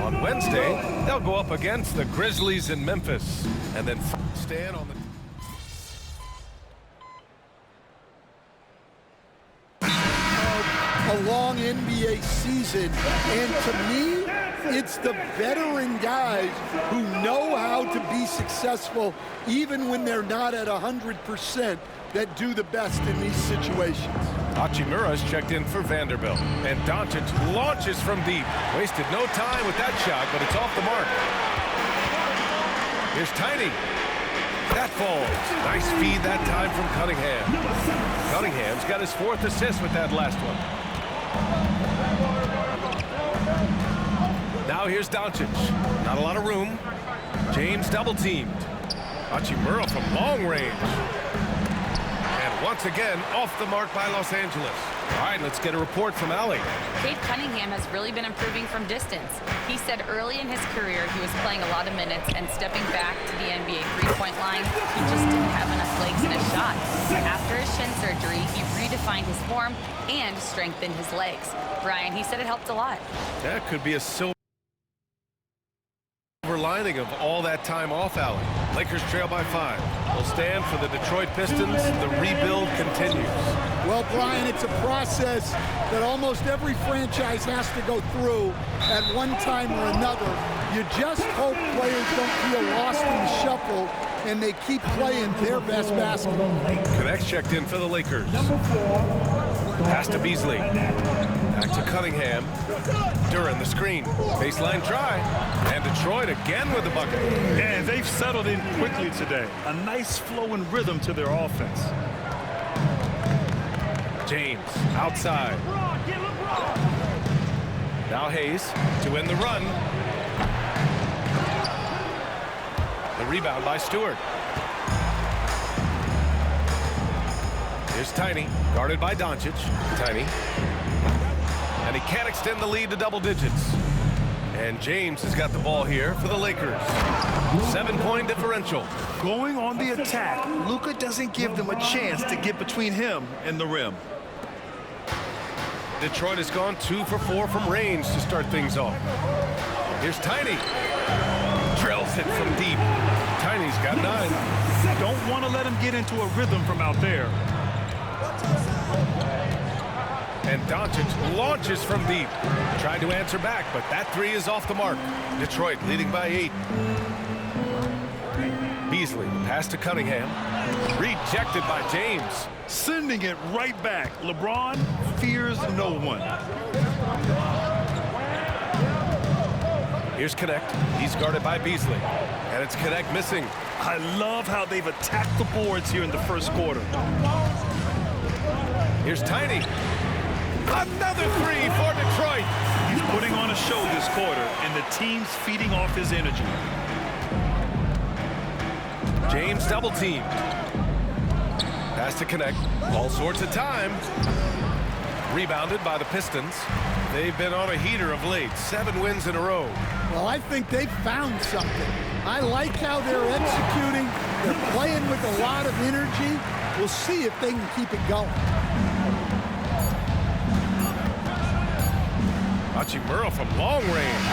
On Wednesday, they'll go up against the Grizzlies in Memphis and then stand on the a long NBA season, and to me, it's the veteran guys who know how to be successful even when they're not at 100% that do the best in these situations. Hachimura's checked in for Vanderbilt, and Doncic launches from deep. Wasted no time with that shot, but it's off the mark. Here's Tiny. That falls. Nice feed that time from Cunningham. Cunningham's got his 4th assist with that last one. Now here's Doncic. Not a lot of room. James double-teamed. Hachimura from long range. Once again, off the mark by Los Angeles. All right, let's get a report from Allie. Cade Cunningham has really been improving from distance. He said early in his career he was playing a lot of minutes and stepping back to the NBA three-point line, he just didn't have enough legs in his shot. After his shin surgery, he redefined his form and strengthened his legs. Brian, he said it helped a lot. That could be a silver lining of all that time off, Allie. Lakers trail by 5. They'll stand for the Detroit Pistons. The rebuild continues. Well, Brian, it's a process that almost every franchise has to go through at one time or another. You just hope players don't feel lost in the shuffle and they keep playing their best basketball. Connects checked in for the Lakers. Pass to Beasley. Back to Cunningham. Duran the screen. Baseline try. And Detroit again with the bucket. Yeah, they've settled in quickly today. A nice flow and rhythm to their offense. James outside. Now Hayes to win the run. The rebound by Stewart. Here's Tiny, guarded by Doncic. Tiny. And he can't extend the lead to double digits. And James has got the ball here for the Lakers. 7-point differential. Going on the attack, Luka doesn't give them a chance to get between him and the rim. Detroit has gone 2 for 4 from range to start things off. Here's Tiny. Drills it from deep. Tiny's got 9. Don't want to let him get into a rhythm from out there. And Doncic launches from deep. Tried to answer back, but that 3 is off the mark. Detroit leading by 8. Beasley, pass to Cunningham. Rejected by James. Sending it right back. LeBron fears no one. Here's Connect. He's guarded by Beasley. And it's Connect missing. I love how they've attacked the boards here in the first quarter. Here's Tiny. Another 3 for Detroit. He's putting on a show this quarter, and the team's feeding off his energy. James double-teamed. Pass to Connect. All sorts of time. Rebounded by the Pistons. They've been on a heater of late. 7 wins in a row. Well, I think they've found something. I like how they're executing. They're playing with a lot of energy. We'll see if they can keep it going. Hachimura from long range.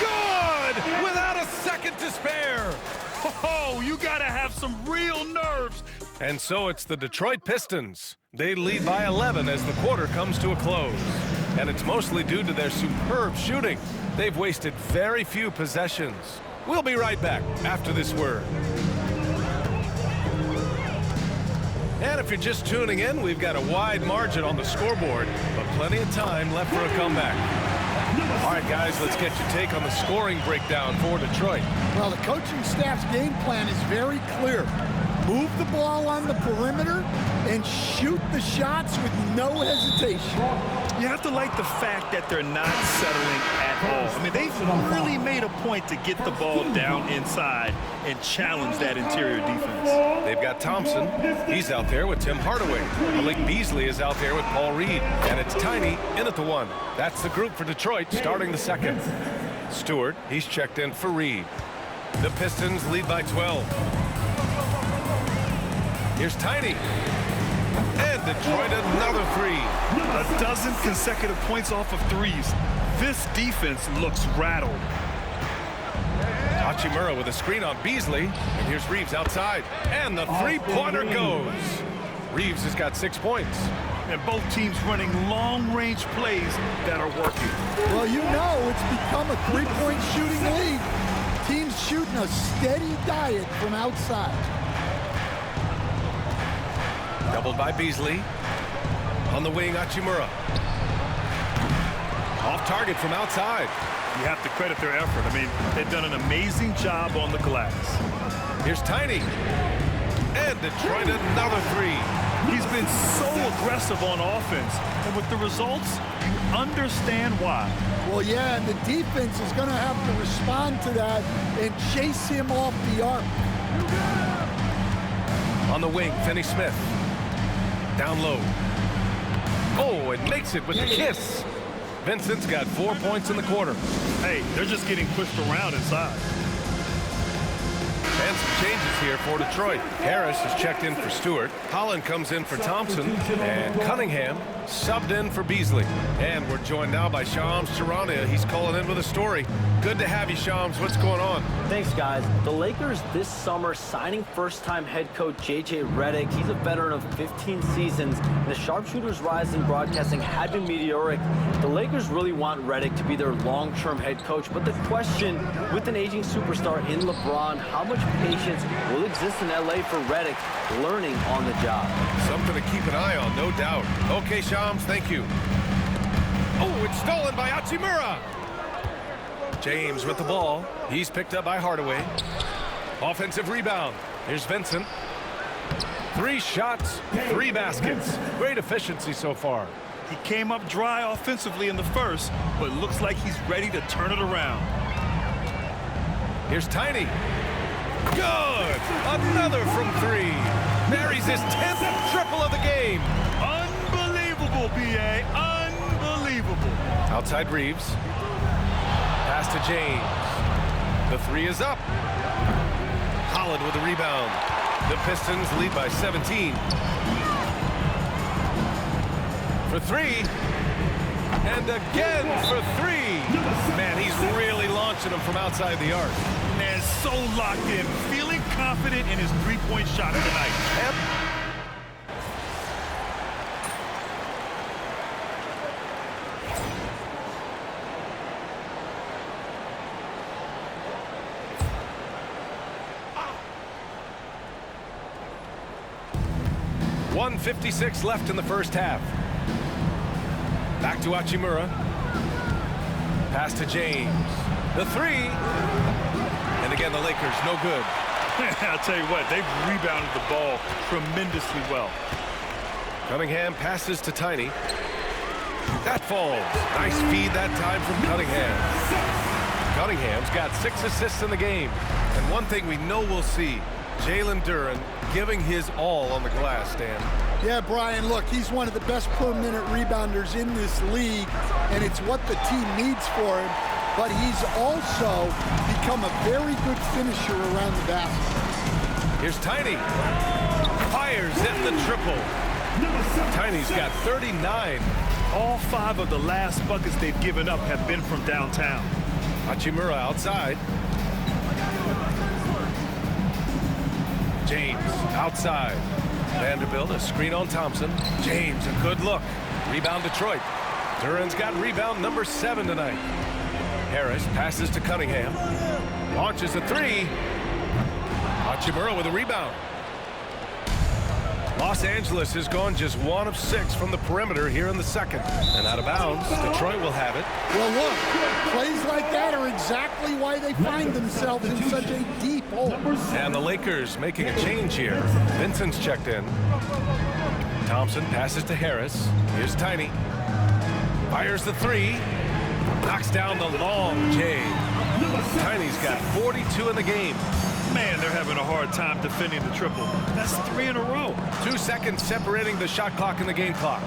Good! Without a second to spare. Oh, you gotta have some real nerves. And so it's the Detroit Pistons. They lead by 11 as the quarter comes to a close. And it's mostly due to their superb shooting. They've wasted very few possessions. We'll be right back after this word. And if you're just tuning in, we've got a wide margin on the scoreboard, but plenty of time left for a comeback. All right, guys, let's get your take on the scoring breakdown for Detroit. Well, the coaching staff's game plan is very clear. Move the ball on the perimeter and shoot the shots with no hesitation. You have to like the fact that they're not settling at all. I mean, they've really made a point to get the ball down inside and challenge that interior defense. They've got Thompson. He's out there with Tim Hardaway. Malik Beasley is out there with Paul Reed. And it's Tiny in at the 1. That's the group for Detroit starting the 2nd. Stewart, he's checked in for Reed. The Pistons lead by 12. Here's Tiny. And Detroit another 3. A dozen consecutive points off of threes. This defense looks rattled. Hachimura with a screen on Beasley. And here's Reeves outside. And the three-pointer goes. Reeves has got 6 points. And both teams running long-range plays that are working. Well, you know it's become a three-point shooting league. Teams shooting a steady diet from outside. Doubled by Beasley. On the wing, Hachimura. Off target from outside. You have to credit their effort. I mean, they've done an amazing job on the glass. Here's Tiny. And Detroit another three. He's been so aggressive on offense. And with the results, you understand why. Well, yeah, and the defense is going to have to respond to that and chase him off the arc. On the wing, Finney-Smith. Down low. Oh, it makes it with the kiss. Vincent's got 4 points in the quarter. Hey, they're just getting pushed around inside. And some changes here for Detroit. Harris is checked in for Stewart. Holland comes in for Thompson. And Cunningham subbed in for Beasley. And we're joined now by Shams Charania. He's calling in with a story. Good to have you, Shams. What's going on? Thanks, guys. The Lakers this summer signing first-time head coach J.J. Redick. He's a veteran of 15 seasons. And the sharpshooter's rise in broadcasting had been meteoric. The Lakers really want Redick to be their long-term head coach. But the question, with an aging superstar in LeBron, how much patience will exist in L.A. for Redick learning on the job? Something to keep an eye on, no doubt. Okay, Shams, thank you. Oh, it's stolen by Hachimura. James with the ball. He's picked up by Hardaway. Offensive rebound. Here's Vincent. 3 shots, 3 baskets. Great efficiency so far. He came up dry offensively in the first, but looks like he's ready to turn it around. Here's Tiny. Good! Another from 3. Buries his 10th triple of the game. Unbelievable, B.A. Unbelievable. Outside Reeves. Pass to James. The 3 is up. Holland with the rebound. The Pistons lead by 17. For 3. And again for 3. Man, he's really launching them from outside the arc. Man, so locked in, feeling confident in his three-point shot tonight. Yep. .156 left in the first half. Back to Hachimura. Pass to James. The 3. And again, the Lakers, no good. I'll tell you what, they've rebounded the ball tremendously well. Cunningham passes to Tiny. That falls. Nice feed that time from Cunningham. Cunningham's got 6 assists in the game. And one thing we know we'll see, Jalen Duren giving his all on the glass, Stan. Yeah, Brian, look, he's one of the best per-minute rebounders in this league, and it's what the team needs for him. But he's also become a very good finisher around the basket. Here's Tiny. Fires in the triple. Tiny's got 39. All 5 of the last buckets they've given up have been from downtown. Hachimura outside. James outside. Vanderbilt, a screen on Thompson. James, a good look. Rebound Detroit. Duren's got rebound number 7 tonight. Harris passes to Cunningham. Launches a 3. Hachimura with a rebound. Los Angeles has gone just 1 of 6 from the perimeter here in the second. And out of bounds, Detroit will have it. Well, look, plays like that are exactly why they find themselves in such a deep hole. And the Lakers making a change here. Vincent's checked in. Thompson passes to Harris. Here's Tiny. Fires the 3. Knocks down the long J. Tiny's got 42 in the game. Man, they're having a hard time defending the triple. That's 3 in a row. 2 seconds separating the shot clock and the game clock.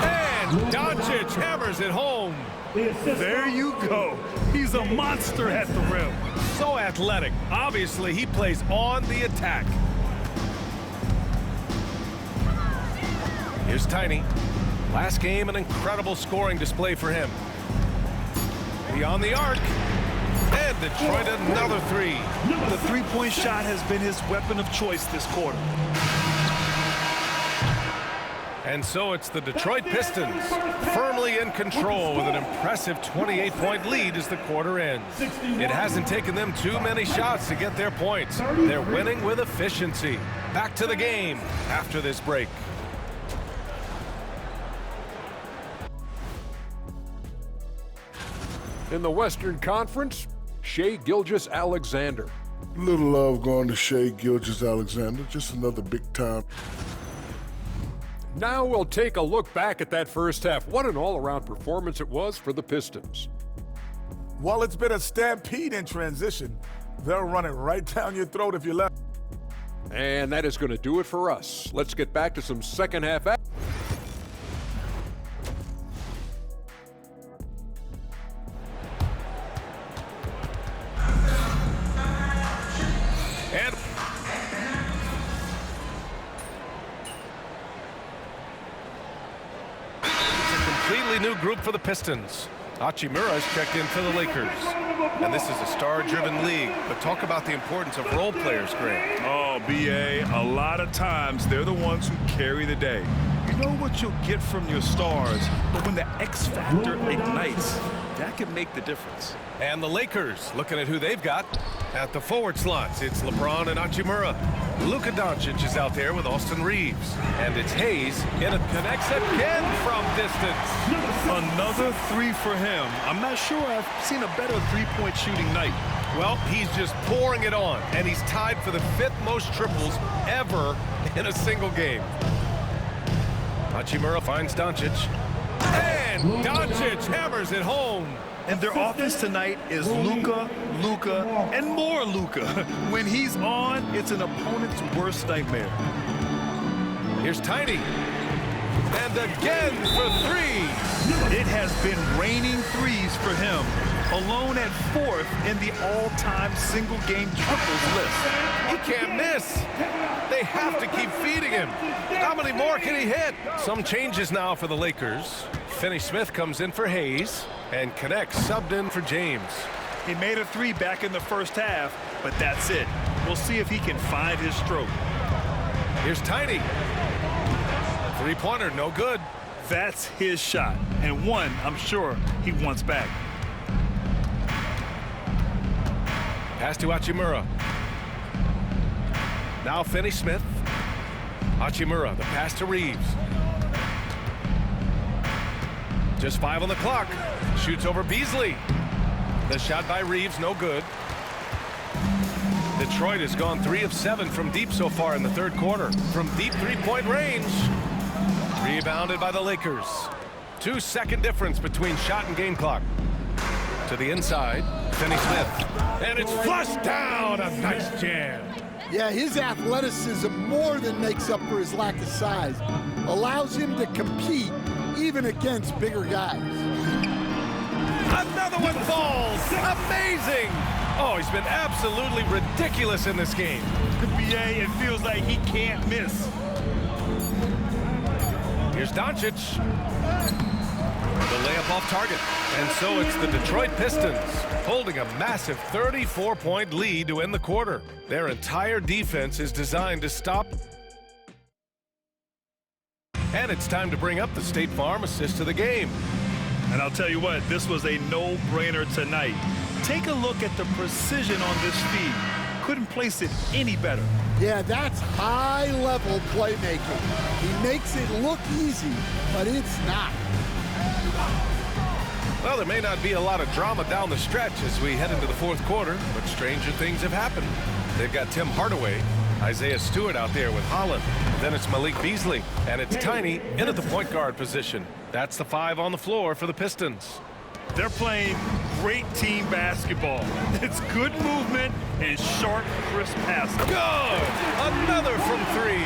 And Doncic hammers it home. There you go. He's a monster at the rim. So athletic. Obviously, he plays on the attack. Here's Tiny. Last game, an incredible scoring display for him. Beyond the arc. And Detroit another three. The three-point shot has been his weapon of choice this quarter. And so it's the Detroit Pistons firmly in control with an impressive 28-point lead as the quarter ends. It hasn't taken them too many shots to get their points. They're winning with efficiency. Back to the game after this break. In the Western Conference, Shai Gilgeous-Alexander. Little love going to Shai Gilgeous-Alexander, just another big time. Now we'll take a look back at that first half. What an all-around performance it was for the Pistons. Well, it's been a stampede in transition. They'll run it right down your throat if you let. And that is going to do it for us. Let's get back to some second half action. New group for the Pistons. Hachimura is checked in for the Lakers. And this is a star-driven league, but talk about the importance of role players, Greg. Oh, B.A., a lot of times they're the ones who carry the day. You know what you'll get from your stars, but when the X factor ignites, that can make the difference. And the Lakers, looking at who they've got at the forward slots. It's LeBron and Hachimura. Luka Doncic is out there with Austin Reeves. And it's Hayes, and it connects again from distance. Another three for him. I'm not sure I've seen a better three-point shooting night. Well, he's just pouring it on, and he's tied for the 5th most triples ever in a single game. Hachimura finds Doncic. And Doncic hammers it home. And their offense tonight is Luka, and more Luka. When he's on, it's an opponent's worst nightmare. Here's Tiny. And again for three. It has been raining threes for him. Alone at 4th in the all-time single-game triples list. He can't miss. They have to keep feeding him. How many more can he hit? Some changes now for the Lakers. Finney Smith comes in for Hayes and connects, subbed in for James. He made a three back in the first half, but that's it. We'll see if he can find his stroke. Here's Tiny. Three-pointer, no good. That's his shot, and one I'm sure he wants back. Pass to Hachimura. Now Finney Smith. Hachimura, the pass to Reeves. Just 5 on the clock. Shoots over Beasley. The shot by Reeves, no good. Detroit has gone 3 of 7 from deep so far in the third quarter. From deep three-point range. Rebounded by the Lakers. 2-second difference between shot and game clock. To the inside, Finney Smith. And it's flushed down. A nice jam. Yeah, his athleticism more than makes up for his lack of size. Allows him to compete even against bigger guys. Another one falls. Amazing. Oh, he's been absolutely ridiculous in this game. The BA, it feels like he can't miss. Here's Doncic. The layup off target. And so it's the Detroit Pistons holding a massive 34-point lead to end the quarter. Their entire defense is designed to stop. And it's time to bring up the State Farm assist of the game. And I'll tell you what, this was a no-brainer tonight. Take a look at the precision on this feed. Couldn't place it any better. Yeah, that's high-level playmaking. He makes it look easy, but it's not. Well, there may not be a lot of drama down the stretch as we head into the fourth quarter, but stranger things have happened. They've got Tim Hardaway, Isaiah Stewart out there with Holland. Then it's Malik Beasley, and it's Tiny in at the point guard position. That's the 5 on the floor for the Pistons. They're playing great team basketball. It's good movement and sharp, crisp passing. Good! Another from 3.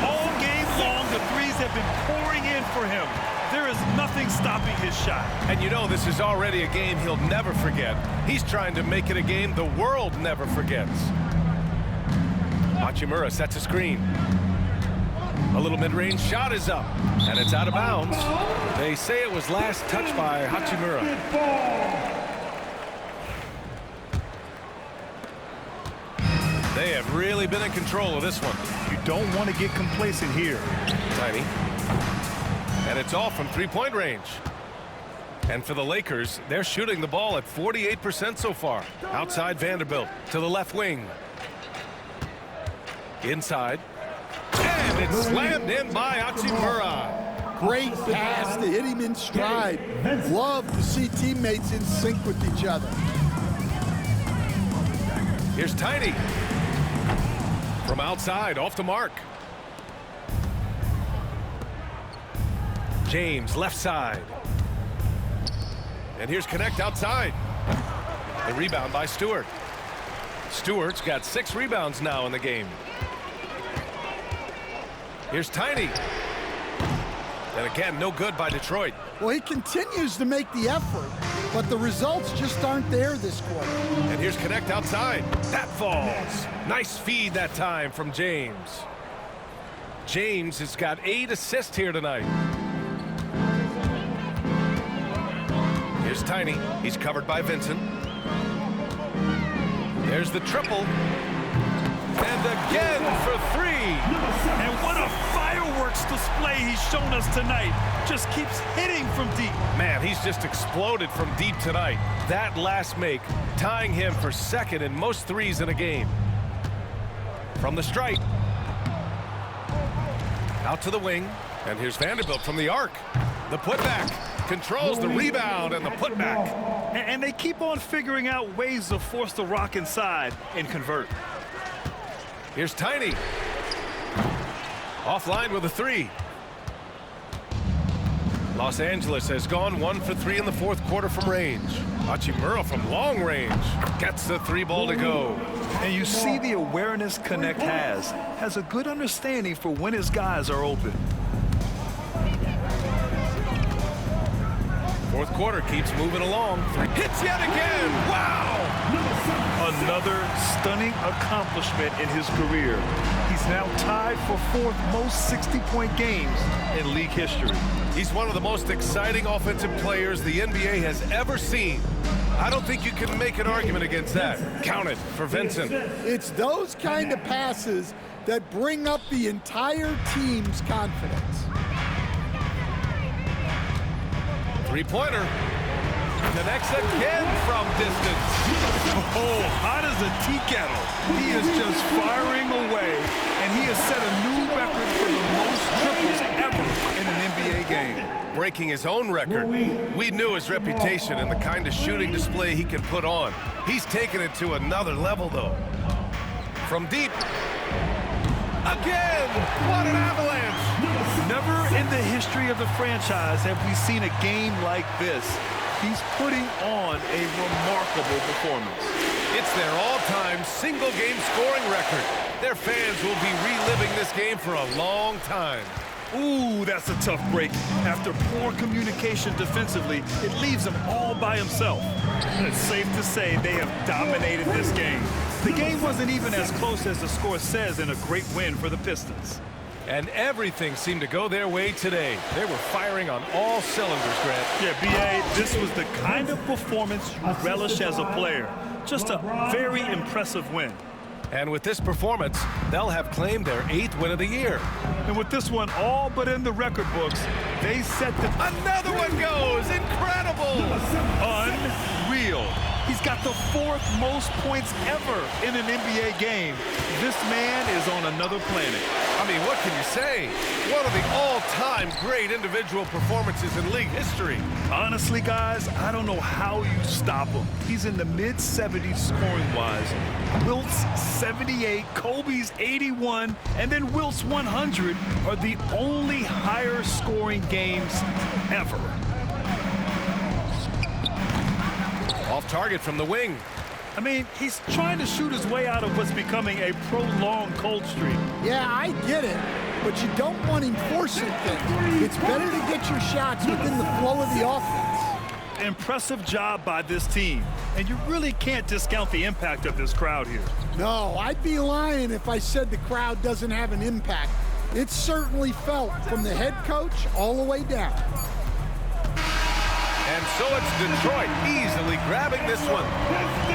All game long, the threes have been pouring in for him. There is nothing stopping his shot. And you know this is already a game he'll never forget. He's trying to make it a game the world never forgets. Hachimura sets a screen. A little mid-range shot is up, and it's out of bounds. They say it was last touched by Hachimura. They have really been in control of this one. You don't want to get complacent here. Tiny. And it's all from three-point range. And for the Lakers, they're shooting the ball at 48% so far. Outside Vanderbilt to the left wing. Inside. And it's slammed in by Hachimura. Great pass to hit him in stride. Love to see teammates in sync with each other. Here's Tiny. From outside, off the mark. James, left side. And here's Connect outside. The rebound by Stewart. Stewart's got 6 rebounds now in the game. Here's Tiny. And again, no good by Detroit. Well, he continues to make the effort, but the results just aren't there this quarter. And here's Connect outside. That falls. Nice feed that time from James. James has got 8 assists here tonight. Here's Tiny. He's covered by Vincent. There's the triple. And again for 3. And what a fireworks display he's shown us tonight. Just keeps hitting from deep. Man, he's just exploded from deep tonight. That last make, tying him for second in most threes in a game. From the stripe. Out to the wing. And here's Vanderbilt from the arc. The putback. Controls the rebound and the putback. And they keep on figuring out ways to force the rock inside and convert. Here's Tiny. Offline with a 3. Los Angeles has gone 1 for 3 in the fourth quarter from range. Hachimura from long range gets the 3 ball to go. And you see the awareness Connect has a good understanding for when his guys are open. Fourth quarter keeps moving along. Hits yet again. Wow! Another stunning accomplishment in his career. He's now tied for 4th most 60-point games in league history. He's one of the most exciting offensive players the NBA has ever seen. I don't think you can make an argument against that. Count it for Vincent. It's those kind of passes that bring up the entire team's confidence. Three-pointer. Connects again from distance. Oh, hot as a tea kettle. He is just firing away, and he has set a new record for the most triples ever in an NBA game. Breaking his own record. We knew his reputation and the kind of shooting display he can put on. He's taken it to another level, though. From deep. Again! What an avalanche! Never in the history of the franchise have we seen a game like this. He's putting on a remarkable performance. It's their all-time single-game scoring record. Their fans will be reliving this game for a long time. Ooh, that's a tough break. After poor communication defensively, it leaves him all by himself. It's safe to say they have dominated this game. The game wasn't even as close as the score says in a great win for the Pistons. And everything seemed to go their way today. They were firing on all cylinders, Grant. Yeah, B.A., this was the kind of performance you relish as a player. Just a very impressive win. And with this performance, they'll have claimed their 8th win of the year. And with this one all but in the record books, they set the... Another one goes! Incredible! Unreal. He's got the 4th most points ever in an NBA game. This man is on another planet. I mean, what can you say? One of the all-time great individual performances in league history. Honestly, guys, I don't know how you stop him. He's in the mid-70s scoring-wise. Wilt's 78, Kobe's 81, and then Wilt's 100 are the only higher scoring games ever. Off target from the wing. I mean, he's trying to shoot his way out of what's becoming a prolonged cold streak. Yeah, I get it, but you don't want him forcing things. It's better to get your shots within the flow of the offense. Impressive job by this team, and you really can't discount the impact of this crowd here. No, I'd be lying if I said the crowd doesn't have an impact. It's certainly felt from the head coach all the way down. And so it's Detroit easily grabbing this one.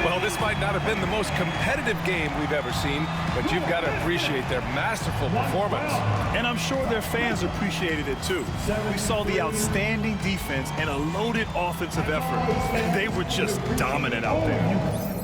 Well, this might not have been the most competitive game we've ever seen, but you've got to appreciate their masterful performance. And I'm sure their fans appreciated it too. We saw the outstanding defense and a loaded offensive effort. They were just dominant out there.